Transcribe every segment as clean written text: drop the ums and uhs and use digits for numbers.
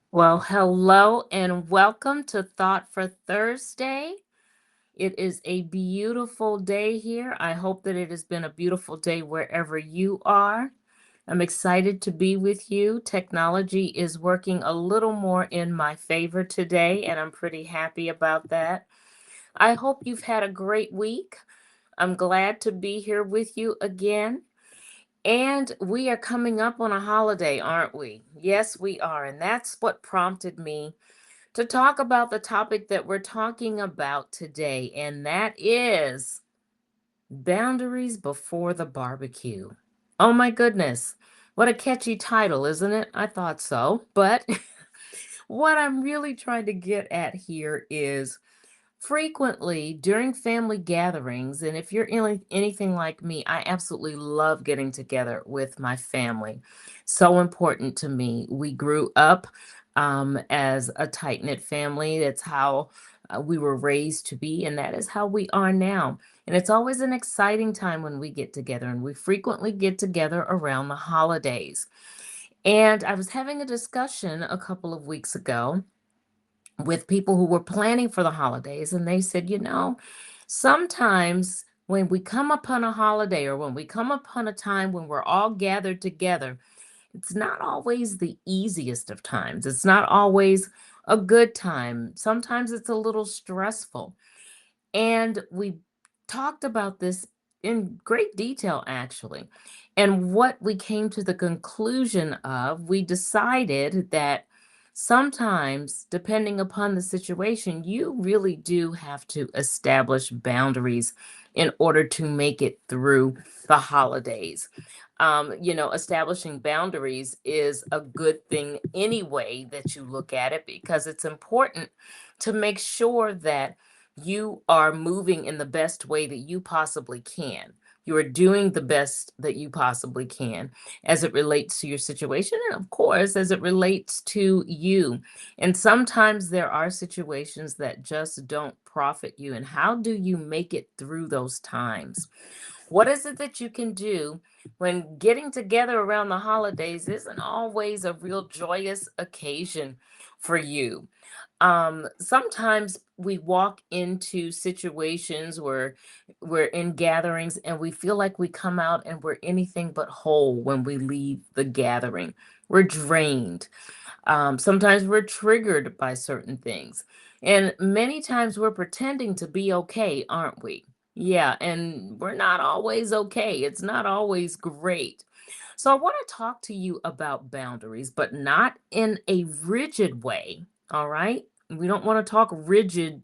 Well, hello and welcome to Thought for Thursday. It is a beautiful day here. I hope that it has been a beautiful day wherever you are. I'm excited to be with you. Technology is working a little more in my favor today, and I'm pretty happy about that. I hope you've had a great week. I'm glad to be here with you again. And we are coming up on a holiday, aren't we? Yes, we are. And that's what prompted me to talk about the topic that we're talking about today, and that is boundaries before the barbecue. Oh my goodness. What a catchy title, isn't it? I thought so. But what I'm really trying to get at here is frequently during family gatherings, and if you're anything like me, I absolutely love getting together with my family. So important to me. We grew up as a tight knit family. That's how we were raised to be, and that is how we are now. And it's always an exciting time when we get together, and we frequently get together around the holidays. And I was having a discussion a couple of weeks ago with people who were planning for the holidays, and they said, sometimes when we come upon a holiday or when we come upon a time when we're all gathered together, it's not always the easiest of times. It's not always a good time. Sometimes it's a little stressful. And we talked about this in great detail, actually. And what we came to the conclusion of, we decided that sometimes, depending upon the situation, you really do have to establish boundaries in order to make it through the holidays. Establishing boundaries is a good thing anyway that you look at it, because it's important to make sure that you are moving in the best way that you possibly can. You are doing the best that you possibly can as it relates to your situation, and of course, as it relates to you. And sometimes there are situations that just don't profit you. And how do you make it through those times? What is it that you can do when getting together around the holidays isn't always a real joyous occasion for you? Sometimes we walk into situations where we're in gatherings and we feel like we come out and we're anything but whole when we leave the gathering. We're drained. Sometimes we're triggered by certain things. And many times we're pretending to be okay, aren't we? Yeah, and we're not always okay. It's not always great. So I want to talk to you about boundaries, but not in a rigid way. All right. We don't want to talk rigid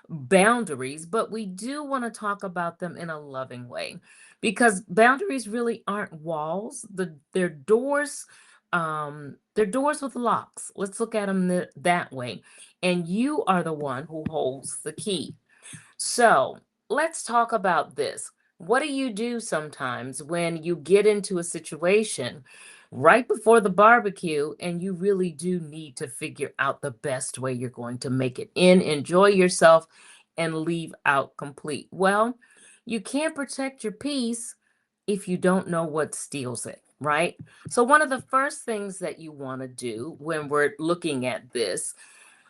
boundaries, but we do want to talk about them in a loving way, because boundaries really aren't walls. They're doors. They're doors with locks. Let's look at them that way. And you are the one who holds the key. So let's talk about this. What do you do sometimes when you get into a situation right before the barbecue and you really do need to figure out the best way you're going to make it in, enjoy yourself, and leave out complete? Well, you can't protect your peace if you don't know what steals it, right? So, one of the first things that you want to do when we're looking at this,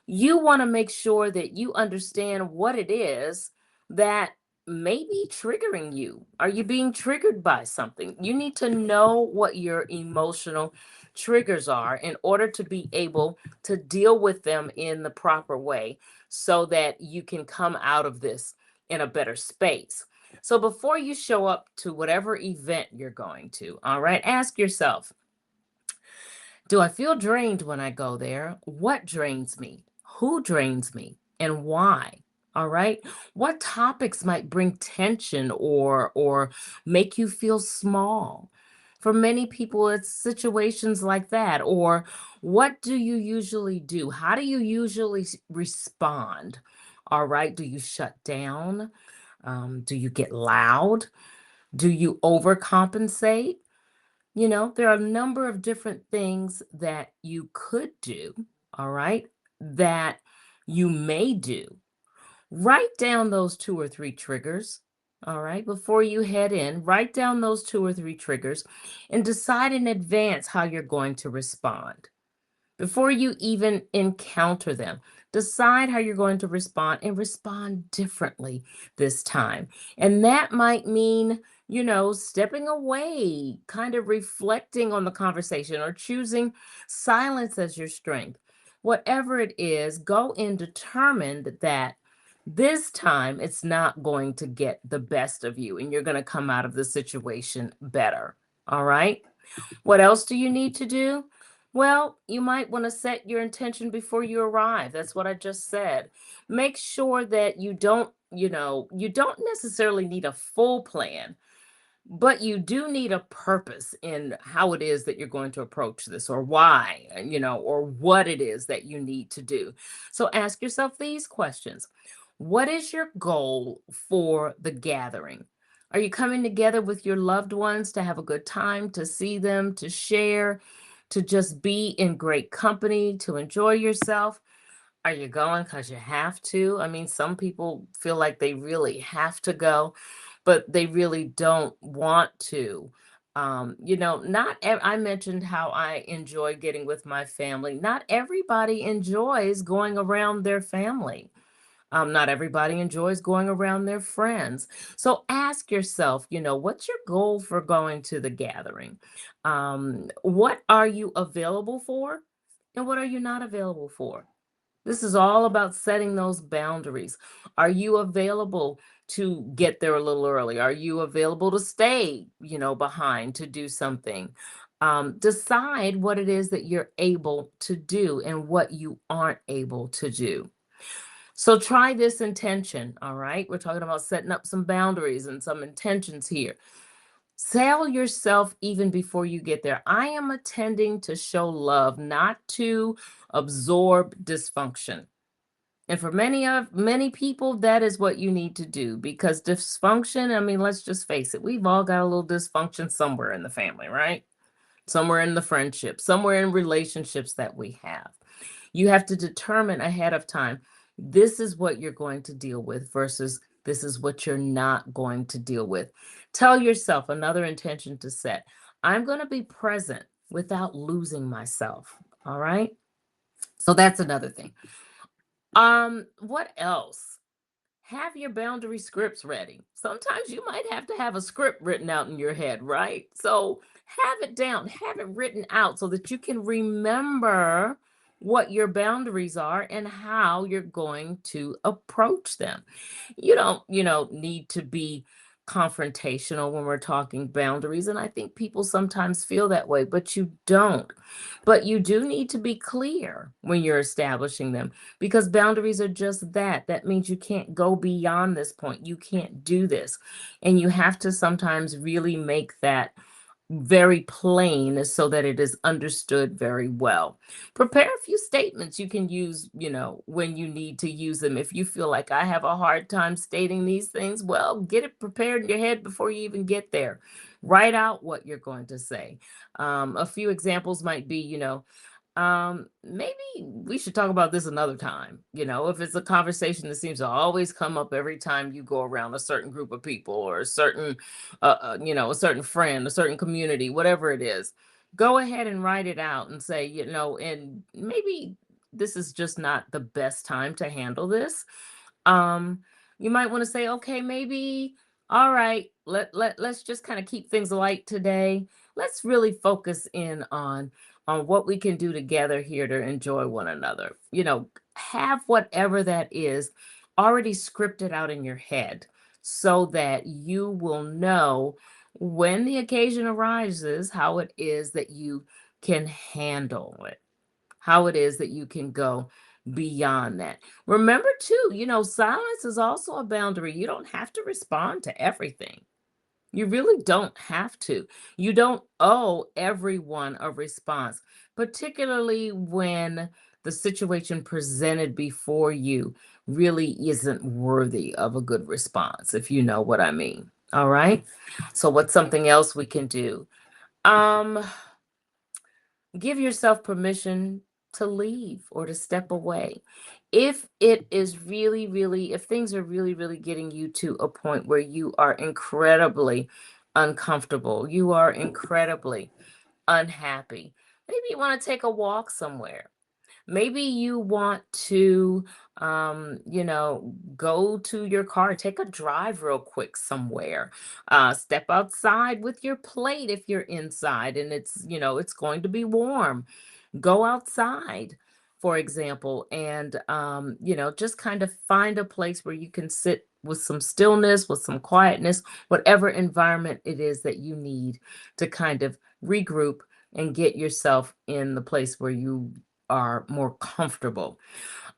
you want to make sure that you understand what it is that may be triggering you. Are you being triggered by something? You need to know what your emotional triggers are in order to be able to deal with them in the proper way so that you can come out of this in a better space. So before you show up to whatever event you're going to, all right, ask yourself, do I feel drained when I go there? What drains me? Who drains me? And why? All right. What topics might bring tension or make you feel small? For many people, it's situations like that. Or what do you usually do? How do you usually respond? All right. Do you shut down? Do you get loud? Do you overcompensate? There are a number of different things that you could do, all right, that you may do. Write down those two or three triggers, all right, before you head in. Write down those two or three triggers and decide in advance how you're going to respond before you even encounter them. Decide how you're going to respond and respond differently this time. And that might mean, stepping away, kind of reflecting on the conversation or choosing silence as your strength. Whatever it is, go in determined that this time it's not going to get the best of you and you're going to come out of the situation better. All right. What else do you need to do? Well, you might want to set your intention before you arrive. That's what I just said. Make sure that you don't necessarily need a full plan, but you do need a purpose in how it is that you're going to approach this, or why, or what it is that you need to do. So ask yourself these questions. What is your goal for the gathering? Are you coming together with your loved ones to have a good time, to see them, to share, to just be in great company, to enjoy yourself? Are you going because you have to? I mean, some people feel like they really have to go, but they really don't want to. I mentioned how I enjoy getting with my family. Not everybody enjoys going around their family. Not everybody enjoys going around their friends. So ask yourself, what's your goal for going to the gathering? What are you available for? And what are you not available for? This is all about setting those boundaries. Are you available to get there a little early? Are you available to stay, behind to do something? Decide what it is that you're able to do and what you aren't able to do. So try this intention, all right? We're talking about setting up some boundaries and some intentions here. Tell yourself even before you get there, I am attending to show love, not to absorb dysfunction. And for many people, that is what you need to do, because dysfunction, I mean, let's just face it, we've all got a little dysfunction somewhere in the family, right? Somewhere in the friendship, somewhere in relationships that we have. You have to determine ahead of time, this is what you're going to deal with versus this is what you're not going to deal with. Tell yourself another intention to set. I'm going to be present without losing myself. All right. So that's another thing. What else? Have your boundary scripts ready. Sometimes you might have to have a script written out in your head, right? So have it down, have it written out so that you can remember what your boundaries are and how you're going to approach them. You don't need to be confrontational when we're talking boundaries. And I think people sometimes feel that way, but you don't. But you do need to be clear when you're establishing them, because boundaries are just that. That means you can't go beyond this point. You can't do this. And you have to sometimes really make that very plain so that it is understood very well. Prepare a few statements you can use, when you need to use them. If you feel like I have a hard time stating these things, well, get it prepared in your head before you even get there. Write out what you're going to say. A few examples might be, maybe we should talk about this another time. If it's a conversation that seems to always come up every time you go around a certain group of people or a certain, a certain friend, a certain community, whatever it is, go ahead and write it out and say, and maybe this is just not the best time to handle this. um you might want to say, okay, maybe, all right, let's just kind of keep things light today. Let's really focus in on what we can do together here to enjoy one another. Have whatever that is already scripted out in your head so that you will know when the occasion arises how it is that you can handle it, how it is that you can go beyond that. Remember, too, silence is also a boundary. You don't have to respond to everything. You really don't have to. You don't owe everyone a response, particularly when the situation presented before you really isn't worthy of a good response, if you know what I mean. All right. So, what's something else we can do? Um, Give yourself permission to leave or to step away. If it is really, really, if things are really, really getting you to a point where you are incredibly uncomfortable, you are incredibly unhappy, maybe you want to take a walk somewhere. Maybe you want to, go to your car, take a drive real quick somewhere. Step outside with your plate if you're inside and it's going to be warm. Go outside, for example, and, just kind of find a place where you can sit with some stillness, with some quietness, whatever environment it is that you need to kind of regroup and get yourself in the place where you are more comfortable.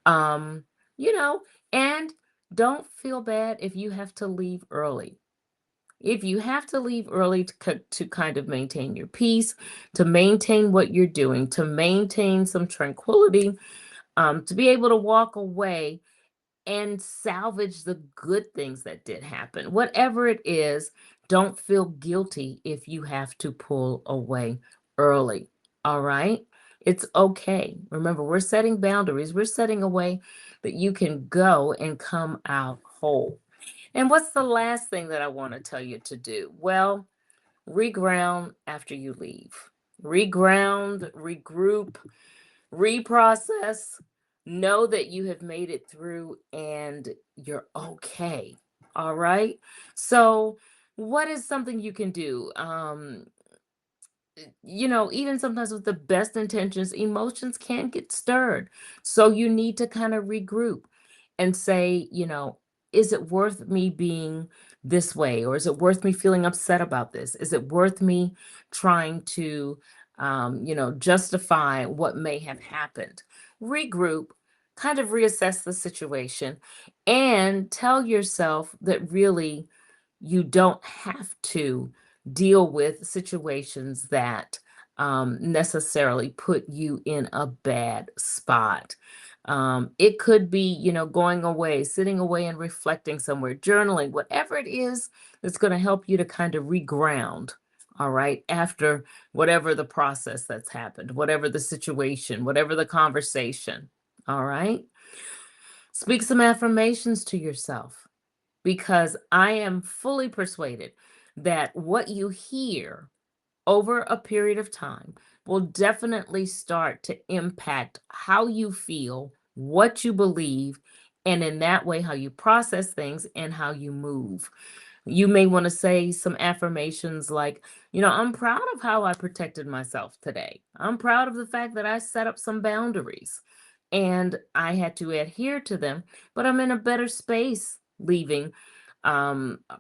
Um, you know, and don't feel bad if you have to leave early. If you have to leave early to kind of maintain your peace, to maintain what you're doing, to maintain some tranquility, to be able to walk away and salvage the good things that did happen. Whatever it is, don't feel guilty if you have to pull away early. All right? It's okay. Remember, we're setting boundaries, we're setting a way that you can go and come out whole. And what's the last thing that I want to tell you to do? Well, reground after you leave. Reground, regroup, reprocess, know that you have made it through and you're okay. All right. So, what is something you can do? Even sometimes with the best intentions, emotions can get stirred. So, you need to kind of regroup and say, is it worth me being this way? Or is it worth me feeling upset about this? Is it worth me trying to, justify what may have happened? Regroup, kind of reassess the situation, and tell yourself that really you don't have to deal with situations that necessarily put you in a bad spot. It could be, going away, sitting away and reflecting somewhere, journaling, whatever it is that's going to help you to kind of reground. All right. After whatever the process that's happened, whatever the situation, whatever the conversation. All right. Speak some affirmations to yourself because I am fully persuaded that what you hear over a period of time will definitely start to impact how you feel, what you believe, and in that way, how you process things and how you move. You may want to say some affirmations like, I'm proud of how I protected myself today. I'm proud of the fact that I set up some boundaries and I had to adhere to them, but I'm in a better space leaving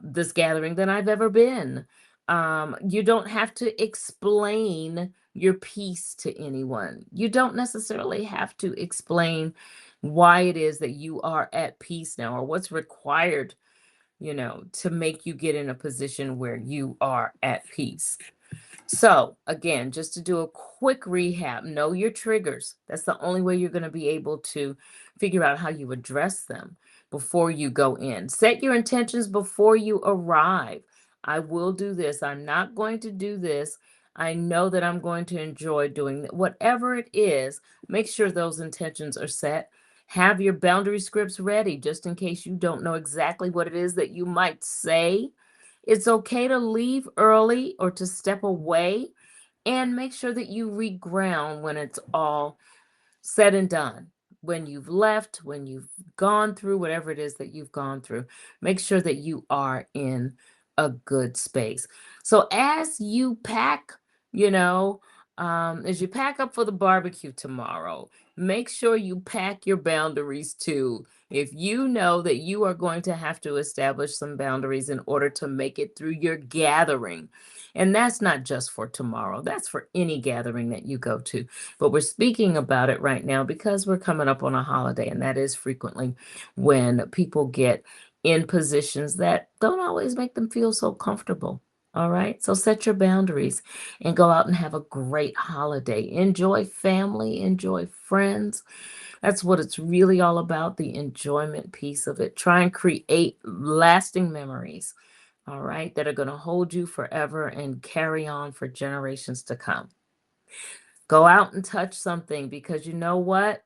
this gathering than I've ever been. You don't have to explain your piece to anyone. You don't necessarily have to explain why it is that you are at peace now or what's required, to make you get in a position where you are at peace. So, again, just to do a quick rehab, know your triggers. That's the only way you're going to be able to figure out how you address them before you go in. Set your intentions before you arrive. I will do this. I'm not going to do this. I know that I'm going to enjoy doing that. Whatever it is, make sure those intentions are set. Have your boundary scripts ready just in case you don't know exactly what it is that you might say. It's okay to leave early or to step away and make sure that you reground when it's all said and done. When you've left, when you've gone through whatever it is that you've gone through, make sure that you are in a good space. So you know, as you pack up for the barbecue tomorrow, make sure you pack your boundaries too. If you know that you are going to have to establish some boundaries in order to make it through your gathering, and that's not just for tomorrow, that's for any gathering that you go to. But we're speaking about it right now because we're coming up on a holiday, and that is frequently when people get in positions that don't always make them feel so comfortable. All right. So set your boundaries and go out and have a great holiday. Enjoy family, enjoy friends. That's what it's really all about, the enjoyment piece of it. Try and create lasting memories, all right, that are going to hold you forever and carry on for generations to come. Go out and touch something because you know what?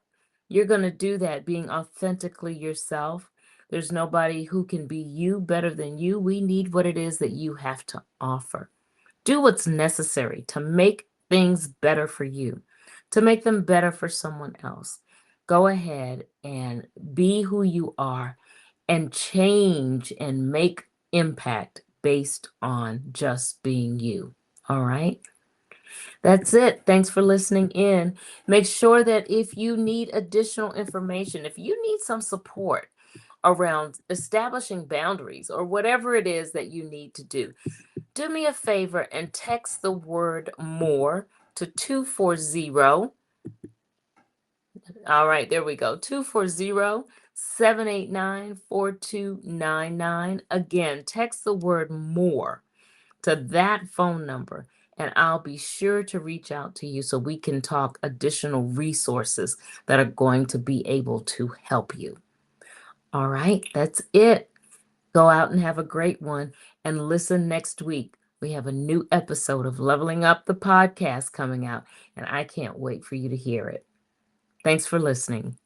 You're going to do that being authentically yourself. There's nobody who can be you better than you. We need what it is that you have to offer. Do what's necessary to make things better for you, to make them better for someone else. Go ahead and be who you are and change and make impact based on just being you. All right. That's it. Thanks for listening in. Make sure that if you need additional information, if you need some support around establishing boundaries or whatever it is that you need to do me a favor and text the word more to 240. All right, there we go. 240-789-4299. Again, text the word more to that phone number, and I'll be sure to reach out to you so we can talk additional resources that are going to be able to help you. All right, that's it. Go out and have a great one and listen next week. We have a new episode of Leveling Up the Podcast coming out, and I can't wait for you to hear it. Thanks for listening.